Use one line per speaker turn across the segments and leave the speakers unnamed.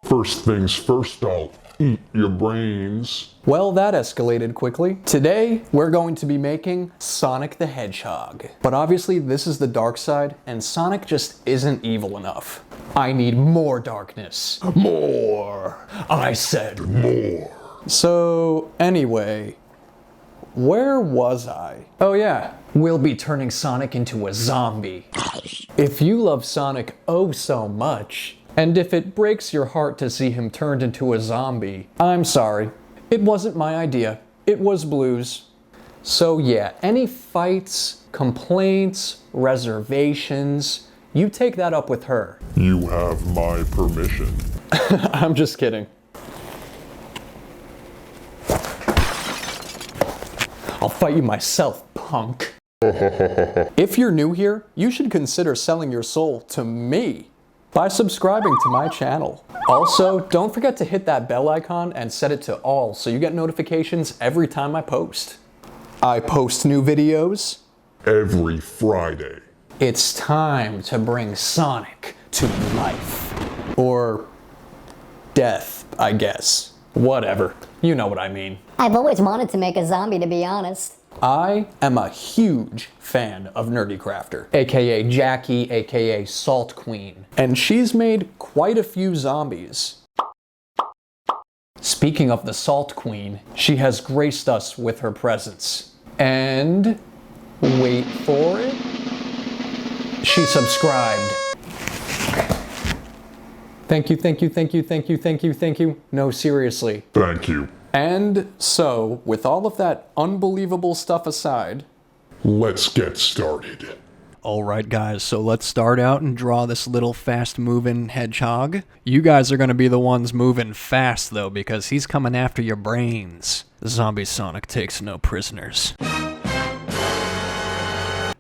First things first, I'll eat your brains.
Well, that escalated quickly. Today, we're going to be making Sonic the Hedgehog. But obviously, this is the dark side, and Sonic just isn't evil enough. I need more darkness. More! I said more. So, anyway, where was I? Oh yeah, we'll be turning Sonic into a zombie. If you love Sonic oh so much, and if it breaks your heart to see him turned into a zombie, I'm sorry. It wasn't my idea. It was Blue's. So yeah, any fights, complaints, reservations, you take that up with her.
You have my permission.
I'm just kidding. I'll fight you myself, punk. If you're new here, you should consider selling your soul to me by subscribing to my channel. Also, don't forget to hit that bell icon and set it to all so you get notifications every time I post. I post new videos
every Friday.
It's time to bring Sonic to life. Or death, I guess. Whatever. You know what I mean.
I've always wanted to make a zombie, to be honest.
I am a huge fan of Nerdy Crafter, aka Jackie, aka Salt Queen, and she's made quite a few zombies. Speaking of the Salt Queen, she has graced us with her presence. And wait for it, she subscribed. Thank you, thank you, thank you, thank you, thank you, thank you. No, seriously.
Thank you.
And so, with all of that unbelievable stuff aside,
let's get started.
Alright guys, so let's start out and draw this little fast-moving hedgehog. You guys are gonna be the ones moving fast though, because he's coming after your brains. Zombie Sonic takes no prisoners.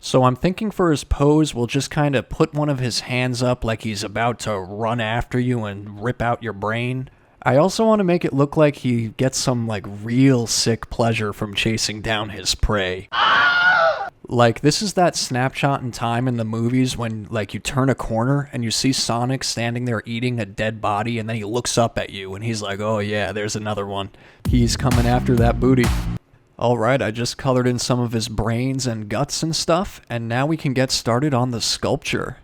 So I'm thinking for his pose, we'll just kind of put one of his hands up like he's about to run after you and rip out your brain. I also want to make it look like he gets some like real sick pleasure from chasing down his prey. Like this is that snapshot in time in the movies when like you turn a corner and you see Sonic standing there eating a dead body and then he looks up at you and he's like, oh yeah, there's another one. He's coming after that booty. Alright, I just colored in some of his brains and guts and stuff, and now we can get started on the sculpture.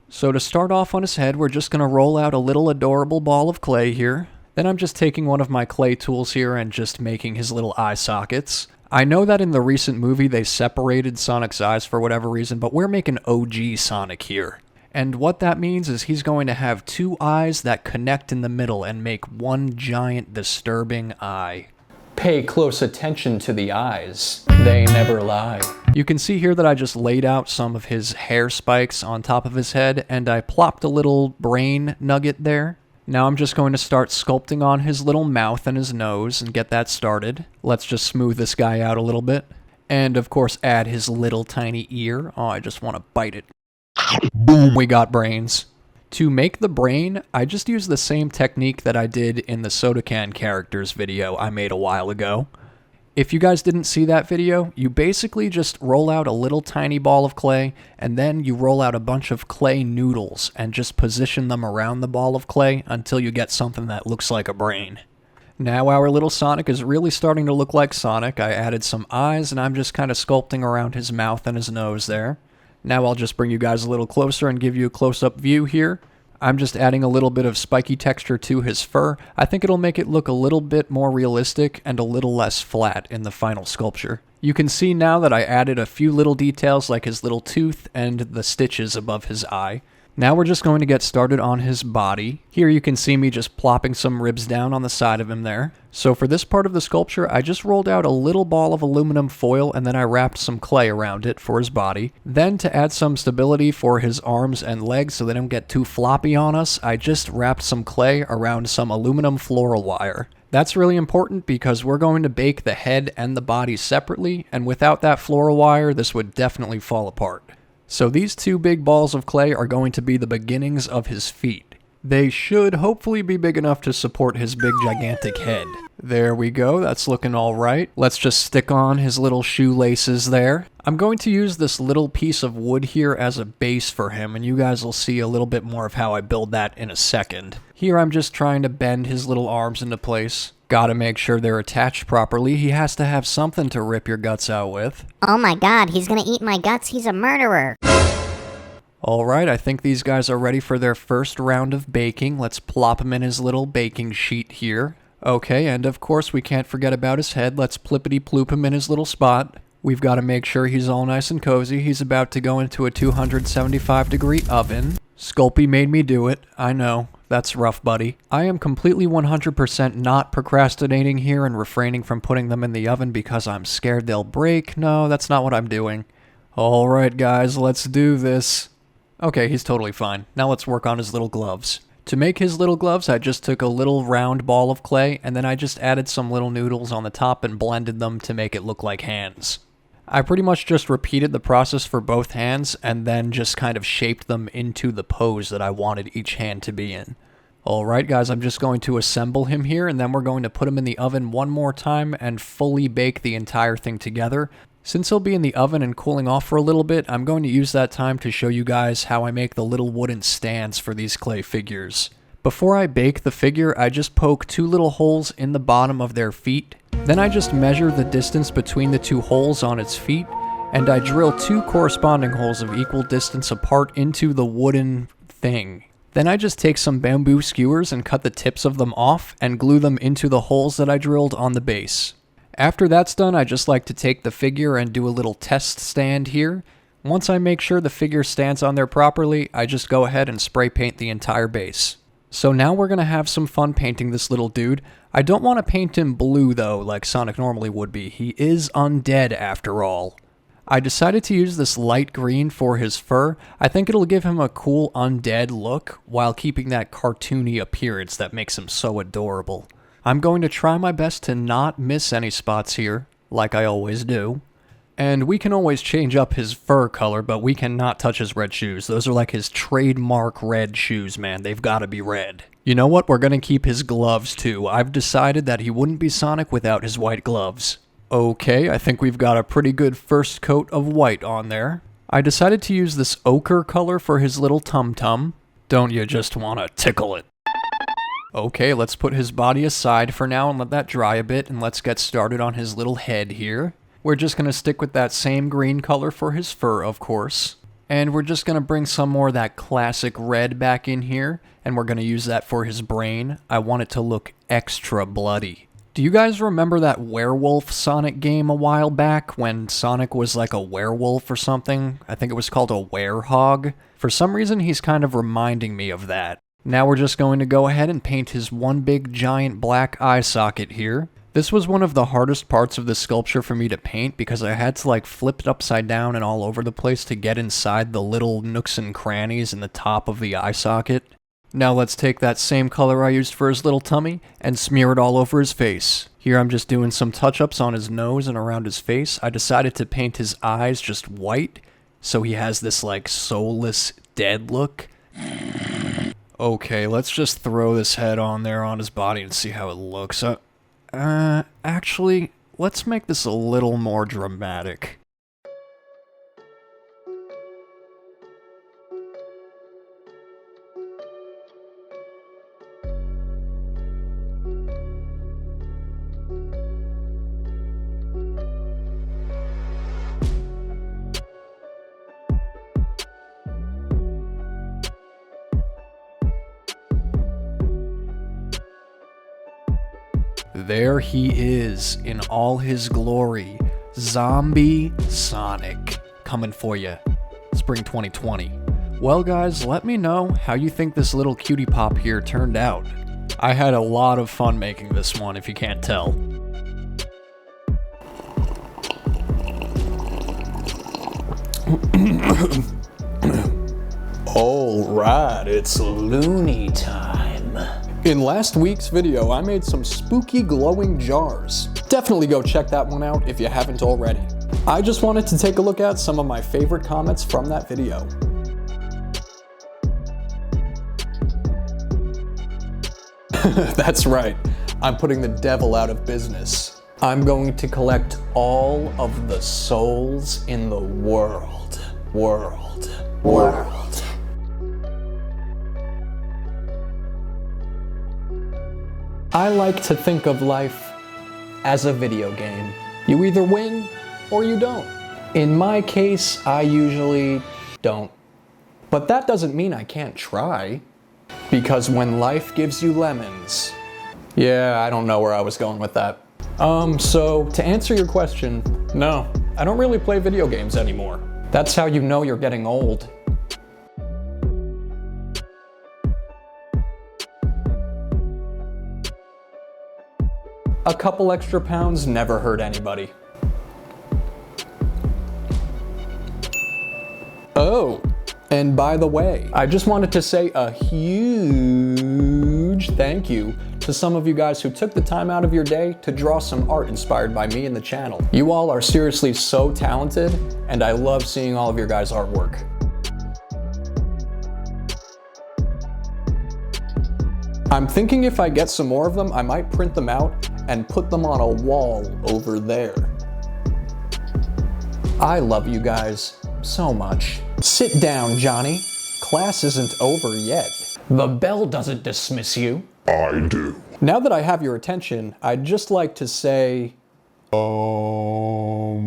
So to start off on his head, we're just going to roll out a little adorable ball of clay here. Then I'm just taking one of my clay tools here and just making his little eye sockets. I know that in the recent movie they separated Sonic's eyes for whatever reason, but we're making OG Sonic here. And what that means is he's going to have two eyes that connect in the middle and make one giant disturbing eye. Pay close attention to the eyes. They never lie. You can see here that I just laid out some of his hair spikes on top of his head, and I plopped a little brain nugget there. Now I'm just going to start sculpting on his little mouth and his nose and get that started. Let's just smooth this guy out a little bit. And of course add his little tiny ear. Oh, I just want to bite it. Boom, we got brains. To make the brain, I just used the same technique that I did in the soda can characters video I made a while ago. If you guys didn't see that video, you basically just roll out a little tiny ball of clay, and then you roll out a bunch of clay noodles and just position them around the ball of clay until you get something that looks like a brain. Now our little Sonic is really starting to look like Sonic. I added some eyes, and I'm just kind of sculpting around his mouth and his nose there. Now I'll just bring you guys a little closer and give you a close-up view here. I'm just adding a little bit of spiky texture to his fur. I think it'll make it look a little bit more realistic and a little less flat in the final sculpture. You can see now that I added a few little details like his little tooth and the stitches above his eye. Now we're just going to get started on his body. Here you can see me just plopping some ribs down on the side of him there. So for this part of the sculpture, I just rolled out a little ball of aluminum foil and then I wrapped some clay around it for his body. Then to add some stability for his arms and legs so they don't get too floppy on us, I just wrapped some clay around some aluminum floral wire. That's really important because we're going to bake the head and the body separately, and without that floral wire, this would definitely fall apart. So these two big balls of clay are going to be the beginnings of his feet. They should hopefully be big enough to support his big gigantic head. There we go, that's looking alright. Let's just stick on his little shoelaces there. I'm going to use this little piece of wood here as a base for him, and you guys will see a little bit more of how I build that in a second. Here I'm just trying to bend his little arms into place. Gotta make sure they're attached properly. He has to have something to rip your guts out with.
Oh my god, he's gonna eat my guts. He's a murderer.
Alright, I think these guys are ready for their first round of baking. Let's plop him in his little baking sheet here. Okay, and of course we can't forget about his head. Let's plippity-ploop him in his little spot. We've got to make sure he's all nice and cozy. He's about to go into a 275-degree oven. Sculpey made me do it. I know. That's rough, buddy. I am completely 100% not procrastinating here and refraining from putting them in the oven because I'm scared they'll break. No, that's not what I'm doing. Alright, guys, let's do this. Okay, he's totally fine. Now let's work on his little gloves. To make his little gloves, I just took a little round ball of clay, and then I just added some little noodles on the top and blended them to make it look like hands. I pretty much just repeated the process for both hands, and then just kind of shaped them into the pose that I wanted each hand to be in. Alright guys, I'm just going to assemble him here, and then we're going to put him in the oven one more time and fully bake the entire thing together. Since he'll be in the oven and cooling off for a little bit, I'm going to use that time to show you guys how I make the little wooden stands for these clay figures. Before I bake the figure, I just poke 2 little holes in the bottom of their feet. Then I just measure the distance between the 2 holes on its feet, and I drill 2 corresponding holes of equal distance apart into the wooden thing. Then I just take some bamboo skewers and cut the tips of them off and glue them into the holes that I drilled on the base. After that's done, I just like to take the figure and do a little test stand here. Once I make sure the figure stands on there properly, I just go ahead and spray paint the entire base. So now we're going to have some fun painting this little dude. I don't want to paint him blue though, like Sonic normally would be. He is undead after all. I decided to use this light green for his fur. I think it'll give him a cool undead look while keeping that cartoony appearance that makes him so adorable. I'm going to try my best to not miss any spots here, like I always do. And we can always change up his fur color, but we cannot touch his red shoes. Those are like his trademark red shoes, man. They've got to be red. You know what? We're going to keep his gloves too. I've decided that he wouldn't be Sonic without his white gloves. Okay, I think we've got a pretty good first coat of white on there. I decided to use this ochre color for his little tum-tum. Don't you just want to tickle it? Okay, let's put his body aside for now and let that dry a bit, and let's get started on his little head here. We're just going to stick with that same green color for his fur, of course. And we're just going to bring some more of that classic red back in here, and we're going to use that for his brain. I want it to look extra bloody. Do you guys remember that werewolf Sonic game a while back when Sonic was like a werewolf or something? I think it was called a werehog. For some reason, he's kind of reminding me of that. Now we're just going to go ahead and paint his one big giant black eye socket here. This was one of the hardest parts of this sculpture for me to paint because I had to like flip it upside down and all over the place to get inside the little nooks and crannies in the top of the eye socket. Now let's take that same color I used for his little tummy and smear it all over his face. Here I'm just doing some touch-ups on his nose and around his face. I decided to paint his eyes just white so he has this like soulless dead look. Okay, let's just throw this head on there on his body and see how it looks. Actually, let's make this a little more dramatic. There he is in all his glory. Zombie Sonic. Coming for you. Spring 2020. Well guys, let me know how you think this little cutie pop here turned out. I had a lot of fun making this one, if you can't tell. Alright, it's loony time. In last week's video, I made some spooky glowing jars. Definitely go check that one out if you haven't already. I just wanted to take a look at some of my favorite comments from that video. That's right. I'm putting the devil out of business. I'm going to collect all of the souls in the world. World. I like to think of life as a video game. You either win or you don't. In my case, I usually don't. But that doesn't mean I can't try. Because when life gives you lemons... Yeah, I don't know where I was going with that. So to answer your question, no, I don't really play video games anymore. That's how you know you're getting old. A couple extra pounds never hurt anybody. Oh, and by the way, I just wanted to say a huge thank you to some of you guys who took the time out of your day to draw some art inspired by me and the channel. You all are seriously so talented, and I love seeing all of your guys' artwork. I'm thinking if I get some more of them, I might print them out and put them on a wall over there. I love you guys so much. Sit down, Johnny. Class isn't over yet. The bell doesn't dismiss you.
I do.
Now that I have your attention, I'd just like to say... All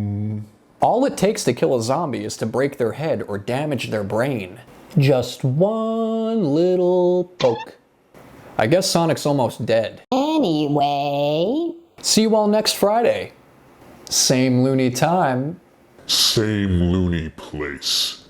it takes to kill a zombie is to break their head or damage their brain. Just one little poke. I guess Sonic's almost dead.
Anyway...
See you all next Friday. Same loony time.
Same loony place.